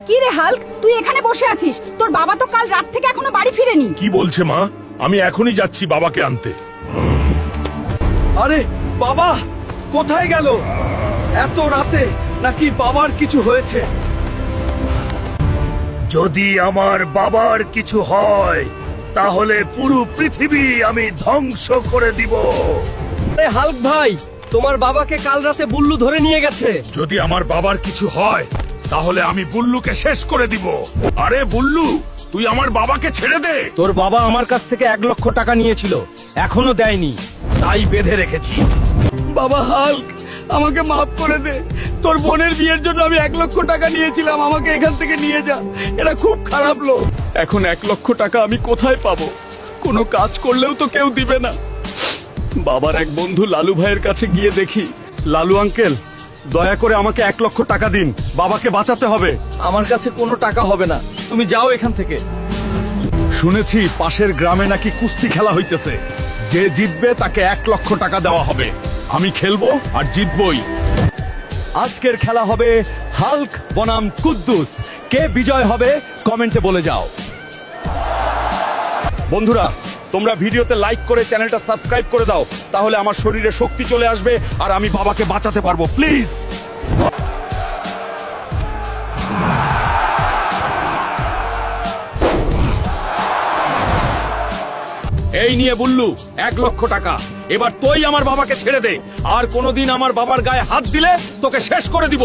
কি রে হাল্ক, তুই এখানে বসে আছিস? তোর বাবা তো কাল রাত থেকে এখনো বাড়ি ফিরেনি। কি বলছে মা? আমি এখনই যাচ্ছি বাবাকে আনতে। আরে বাবা কোথায় গেল এত রাতে? নাকি বাবার কিছু হয়েছে? যদি আমার বাবার কিছু হয় তাহলে পুরো পৃথিবী আমি ধ্বংস করে দিব। আরে হাল্ক ভাই, তোমার বাবাকে কাল রাতে বুল্লু ধরে নিয়ে গেছে। যদি আমার বাবার কিছু হয় তাহলে আমি বুল্লুকে শেষ করে দিব। আরে বুল্লু, তুই আমার বাবাকে ছেড়ে দে। তোর বাবা আমার কাছ থেকে 1,00,000 টাকা নিয়েছিল, এখনো দেয়নি, তাই বেঁধে রেখেছি। বাবা হাল্ক, আমাকে মাফ করে দে। তোর বোনের বিয়ের জন্য আমি 1,00,000 টাকা নিয়েছিলাম, আমাকে এখান থেকে নিয়ে যা। এরা খুব খারাপ লোক। এখন 1,00,000 টাকা আমি কোথায় পাবো? কোনো কাজ করলেও তো কেউ দিবে না। বাবার এক বন্ধু লালু ভাইয়ের কাছে গিয়ে দেখি। লালু আঙ্কেল, দয়া করে আমাকে 1,00,000 টাকা দিন, বাবাকে বাঁচাতে হবে। আমার কাছে কোনো টাকা হবে না, তুমি যাও এখান থেকে। শুনেছি পাশের গ্রামে নাকি কুস্তি খেলা হইতেছে, যে জিতবে তাকে 1,00,000 টাকা দেওয়া হবে। আমি খেলবো আর জিতবই। আজকের খেলা হবে হাল্ক বনাম কুদ্দুস। কে বিজয় হবে কমেন্টে বলে যাও। বন্ধুরা, তোমরা ভিডিওতে লাইক করে চ্যানেলটা সাবস্ক্রাইব করে দাও, তাহলে আমার শরীরে শক্তি চলে আসবে আর আমি বাবাকে বাঁচাতে পারবো। প্লিজ। এই নিয়ে বুল্লু 1,00,000 টাকা। এবার তুই আমার বাবাকে ছেড়ে দে, আর কোনোদিন আমার বাবার গায়ে হাত দিলে তোকে শেষ করে দিব।